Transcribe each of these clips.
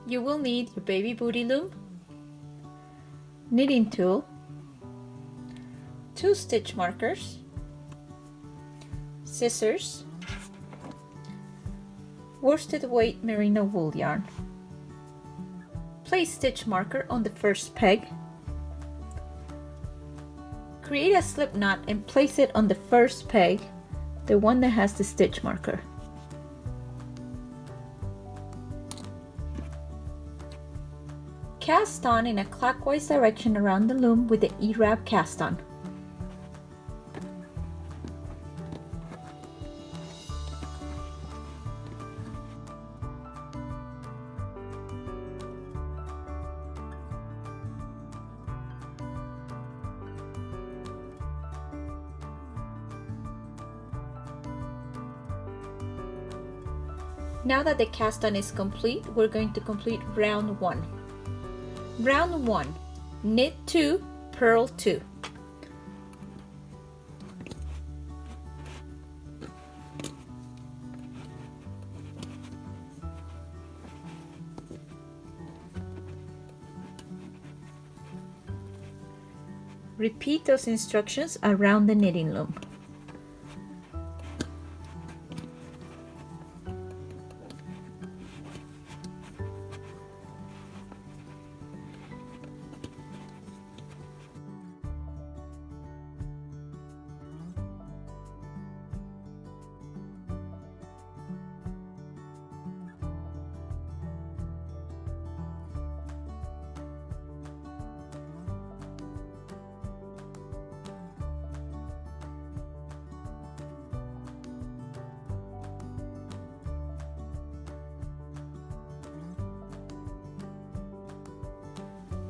You will need your baby booty loom, knitting tool, 2 stitch markers, scissors, worsted weight merino wool yarn. Place stitch marker on the first peg. Create a slip knot and place it on the first peg, the one that has the stitch marker. Cast on in a clockwise direction around the loom with the E-wrap cast on. Now that the cast on is complete, we're going to complete round 1. Round 1, knit 2, purl 2. Repeat those instructions around the knitting loom.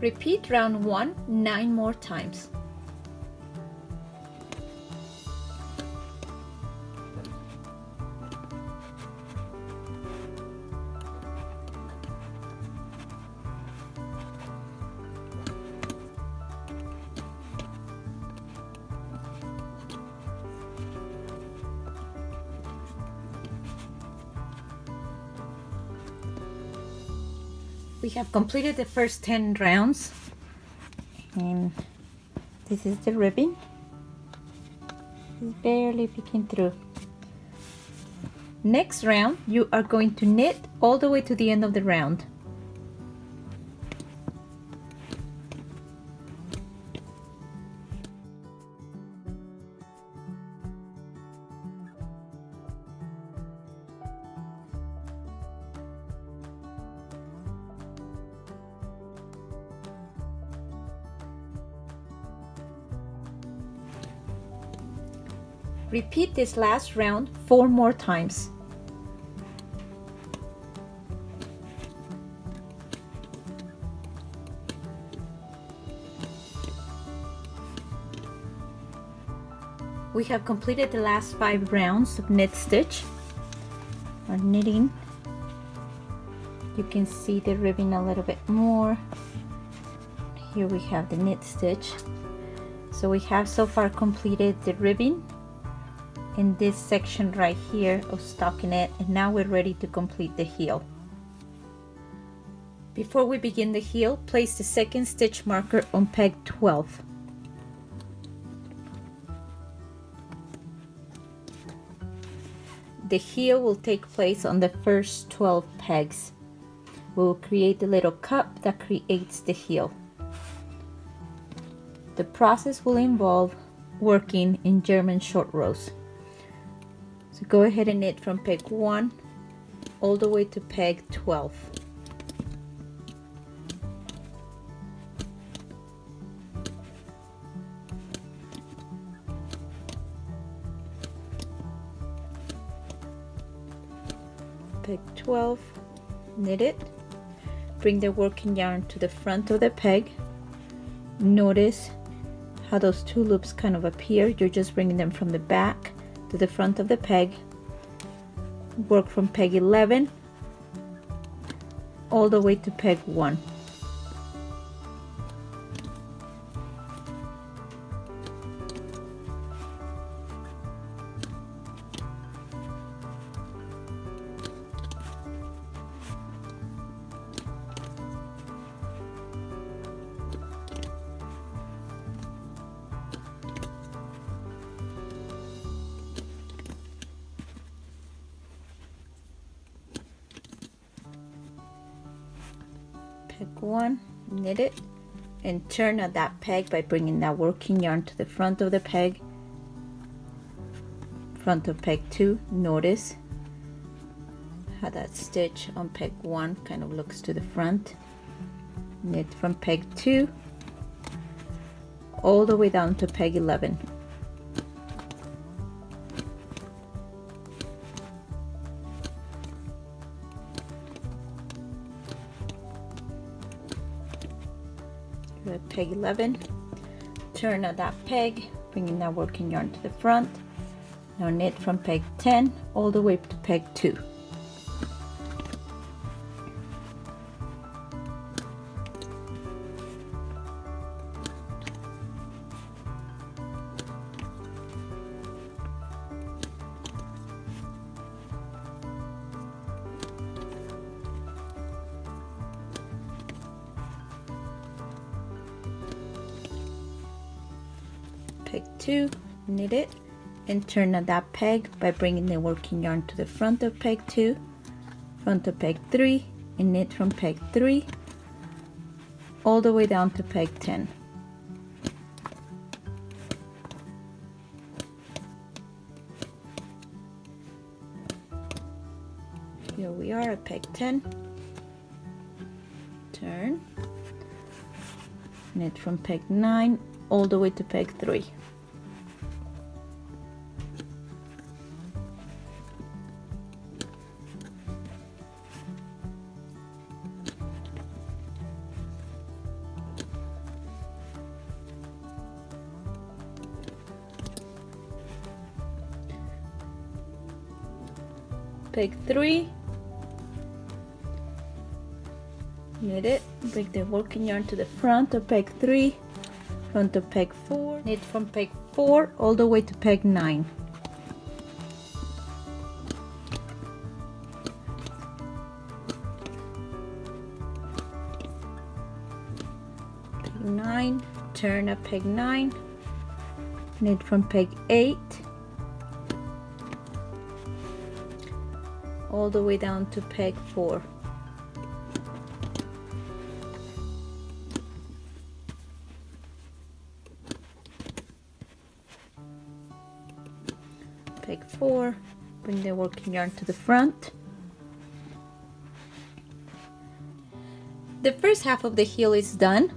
Repeat round 1 9 more times. We have completed the first 10 rounds, and this is the ribbon. It's barely peeking through. Next round, you are going to knit all the way to the end of the round. Repeat this last round 4 more times. We have completed the last 5 rounds of knit stitch or knitting. You can see the ribbon a little bit more. Here we have the knit stitch. So we have so far completed the ribbon in this section right here of stockinette, and now we're ready to complete the heel. Before we begin the heel, place the second stitch marker on peg 12. The heel will take place on the first 12 pegs. We will create the little cup that creates the heel. The process will involve working in German short rows. So go ahead and knit from peg 1 all the way to peg 12. Peg 12, knit it, bring the working yarn to the front of the peg. Notice how those 2 loops kind of appear. You're just bringing them from the back to the front of the peg. Work from peg 11 all the way to peg 1. peg 1, knit it, and turn at that peg by bringing that working yarn to the front of the peg, front of peg 2. Notice how that stitch on peg 1 kind of looks to the front. Knit from peg 2 all the way down to peg 11. We're at peg 11, turn at that peg, bringing that working yarn to the front. Now knit from peg 10 all the way to peg 2. Peg 2, knit it, and turn at that peg by bringing the working yarn to the front of peg 2, front of peg 3, and knit from peg 3 all the way down to peg 10. Here we are at peg 10. Turn, knit from peg 9 all the way to peg 3. Peg 3, knit it, bring the working yarn to the front of peg 3, front of peg 4, knit from peg 4 all the way to peg 9. Peg 9, turn at peg 9, knit from peg 8 all the way down to peg 4. Peg 4, bring the working yarn to the front. The first half of the heel is done.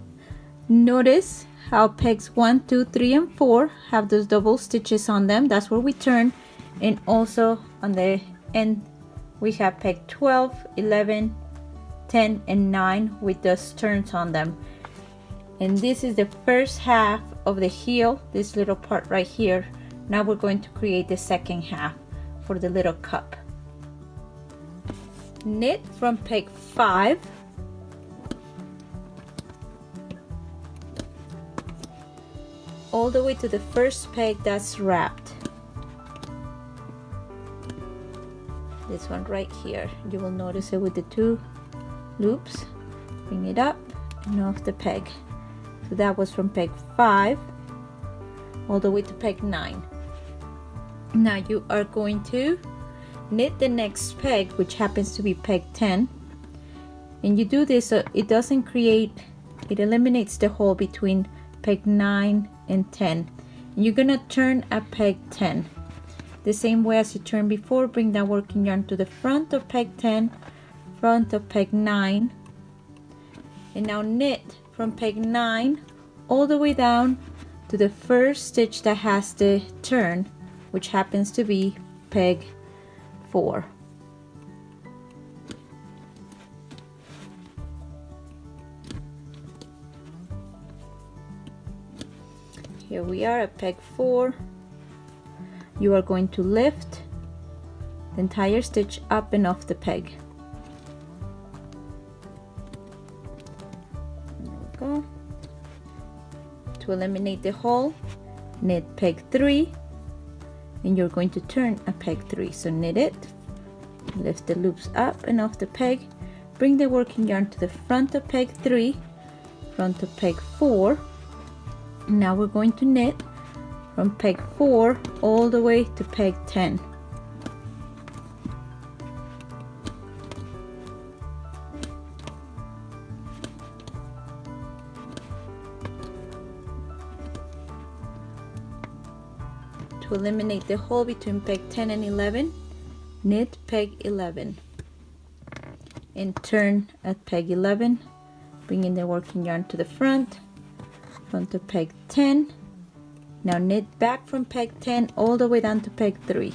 Notice how pegs 1, 2, 3, and 4 have those double stitches on them. That's where we turn. And also on the end we have peg 12, 11, 10, and 9 with those turns on them. And this is the first half of the heel, this little part right here. Now we're going to create the second half for the little cup. Knit from peg 5 all the way to the first peg that's wrapped. This one right here, you will notice it with the 2 loops. Bring it up and off the peg. So that was from peg 5 all the way to peg 9. Now you are going to knit the next peg, which happens to be peg 10, and you do this so it doesn't create, it eliminates the hole between peg 9 and 10. And you're gonna turn at peg 10 the same way as you turned before. Bring that working yarn to the front of peg 10, front of peg 9, and now knit from peg 9 all the way down to the first stitch that has the turn, which happens to be peg 4. Here we are at peg 4. You are going to lift the entire stitch up and off the peg. There we go. To eliminate the hole, knit peg 3, and you're going to turn a peg 3. So knit it, lift the loops up and off the peg, bring the working yarn to the front of peg 3, front of peg 4. Now we're going to knit from peg 4 all the way to peg 10. To eliminate the hole between peg 10 and 11, knit peg 11 and turn at peg 11, bringing the working yarn to the front of peg 10. Now knit back from peg 10 all the way down to peg 3.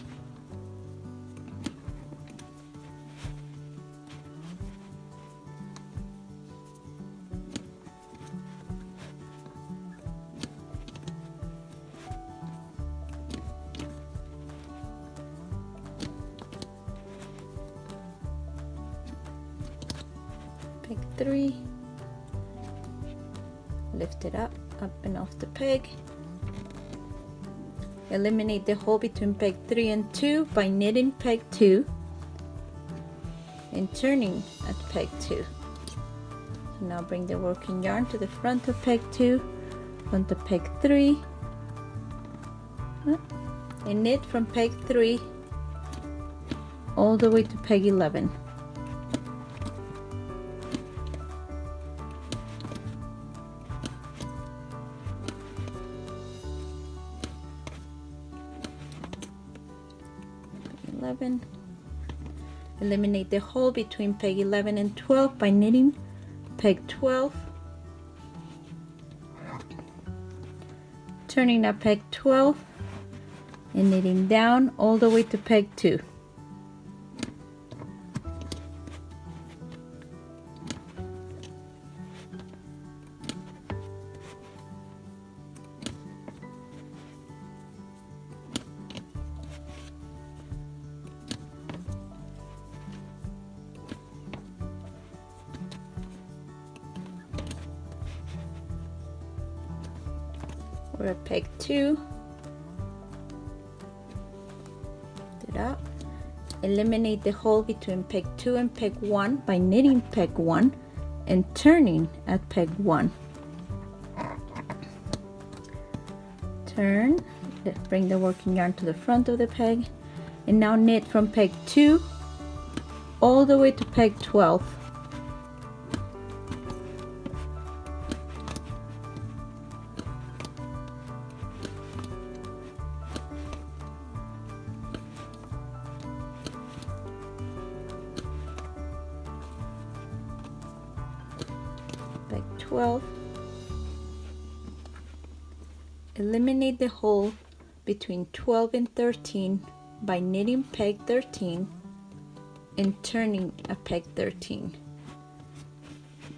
Peg 3, lift it up and off the peg. Eliminate the hole between peg 3 and 2 by knitting peg 2 and turning at peg 2. So now bring the working yarn to the front of peg 2, front of peg 3, and knit from peg 3 all the way to peg 11. Eliminate the hole between peg 11 and 12 by knitting peg 12, turning at peg 12 and knitting down all the way to peg 2. We're at peg 2. Lift it up. Eliminate the hole between peg 2 and peg 1 by knitting peg 1 and turning at peg 1. Turn, bring the working yarn to the front of the peg, and now knit from peg 2 all the way to peg 12. Peg 12. Eliminate the hole between 12 and 13 by knitting peg 13 and turning a peg 13.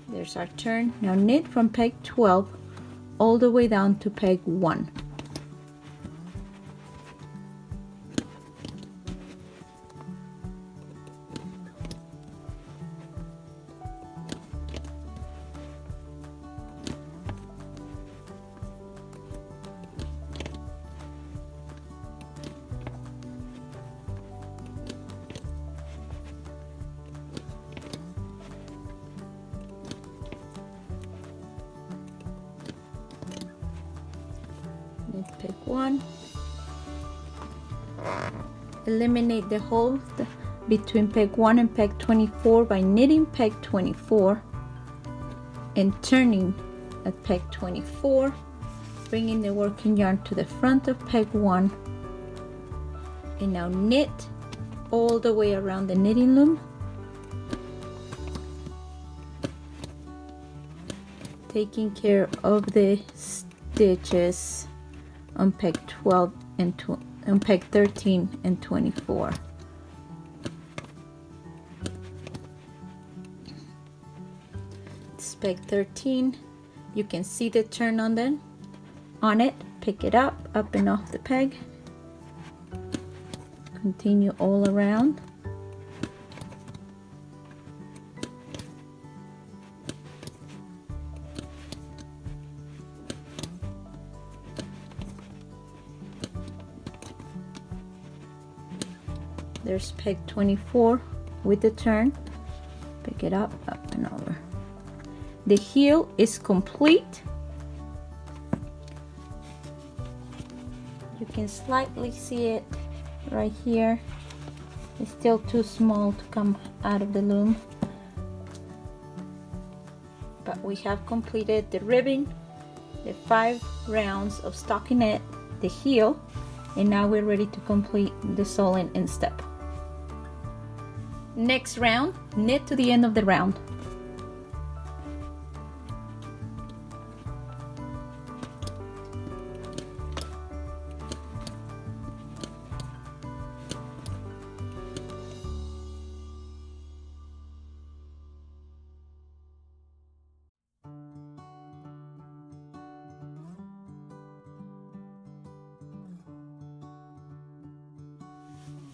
There's our turn. Now knit from peg 12 all the way down to peg 1. Peg 1. Eliminate the hole between peg 1 and peg 24 by knitting peg 24 and turning at peg 24, bringing the working yarn to the front of peg 1, and now knit all the way around the knitting loom, taking care of the stitches on peg 12 and on peg 13 and 24. It's peg 13. You can see the turn on it. Pick it up and off the peg. Continue all around. There's peg 24 with the turn. Pick it up and over. The heel is complete. You can slightly see it right here. It's still too small to come out of the loom. But we have completed the ribbing, the 5 rounds of stockinette, the heel, And now we're ready to complete the sole and instep. Next round, knit to the end of the round.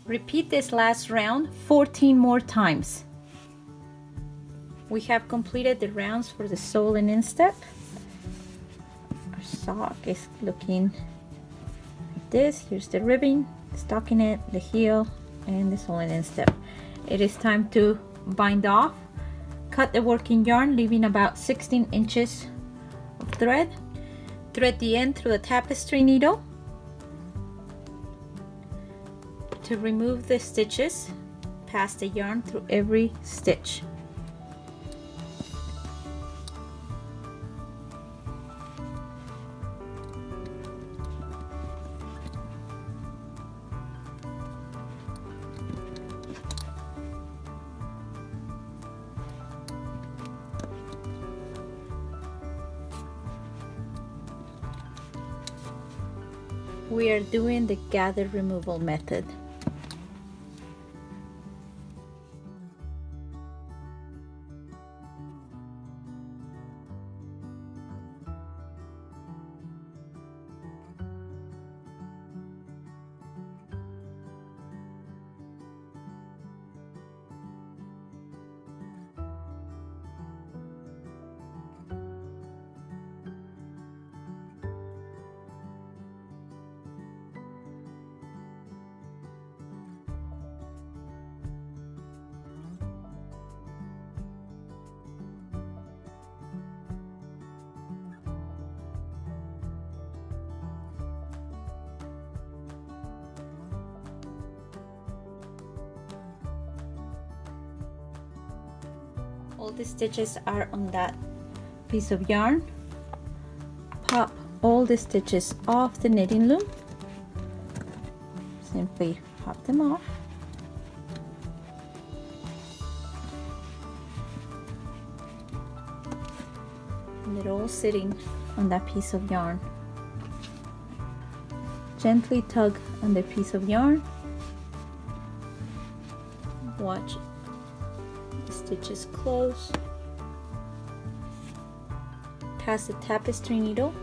Repeat this last round 14 more times. We have completed the rounds for the sole and instep. Our sock is looking like this. Here's the ribbon, stockinette, the heel, and the sole and instep. It is time to bind off. Cut the working yarn, leaving about 16 inches of thread. Thread the end through the tapestry needle. To remove the stitches, pass the yarn through every stitch. We are doing the gather removal method. All the stitches are on that piece of yarn. Pop all the stitches off the knitting loom. Simply pop them off. And they're all sitting on that piece of yarn. Gently tug on the piece of yarn. Watch stitches close. Pass the tapestry needle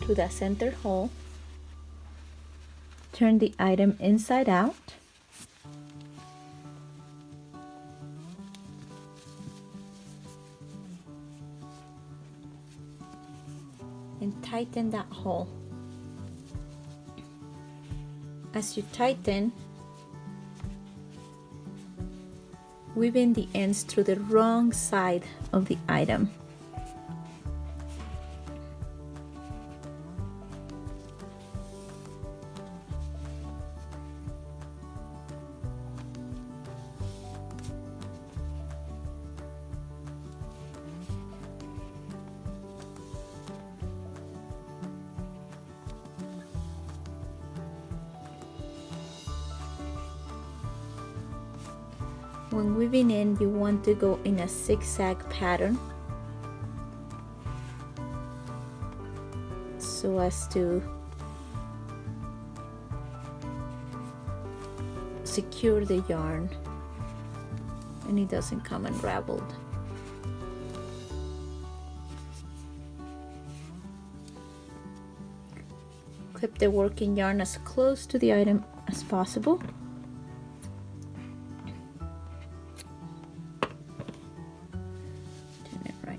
through that center hole. Turn the item inside out. And tighten that hole. As you tighten, weave in the ends through the wrong side of the item. When weaving in, you want to go in a zigzag pattern so as to secure the yarn and it doesn't come unraveled. Clip the working yarn as close to the item as possible.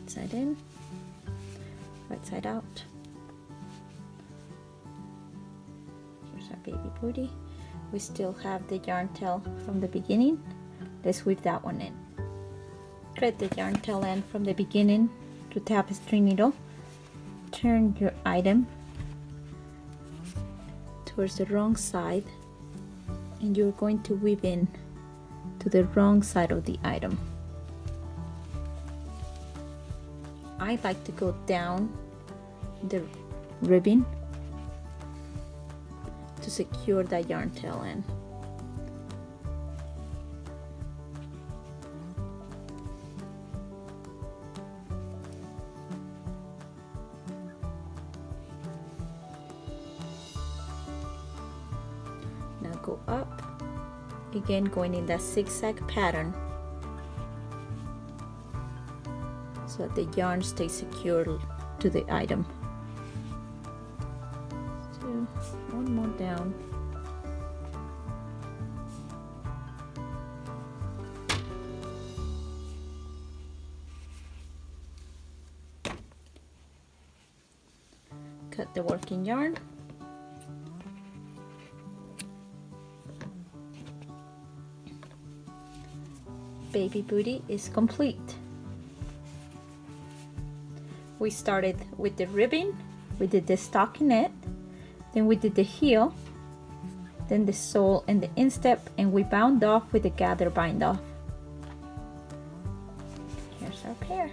Side in, right side out. Here's our baby booty. We still have the yarn tail from the beginning. Let's weave that one in. Thread the yarn tail end from the beginning to tapestry needle. Turn your item towards the wrong side and you're going to weave in to the wrong side of the item. I like to go down the ribbon to secure that yarn tail in. Now go up, again going in that zigzag pattern so that the yarn stays secure to the item. So one more down. Cut the working yarn. Baby booty is complete. We started with the ribbing, we did the stockinette, then we did the heel, then the sole and the instep, and we bound off with the gather bind off. Here's our pair.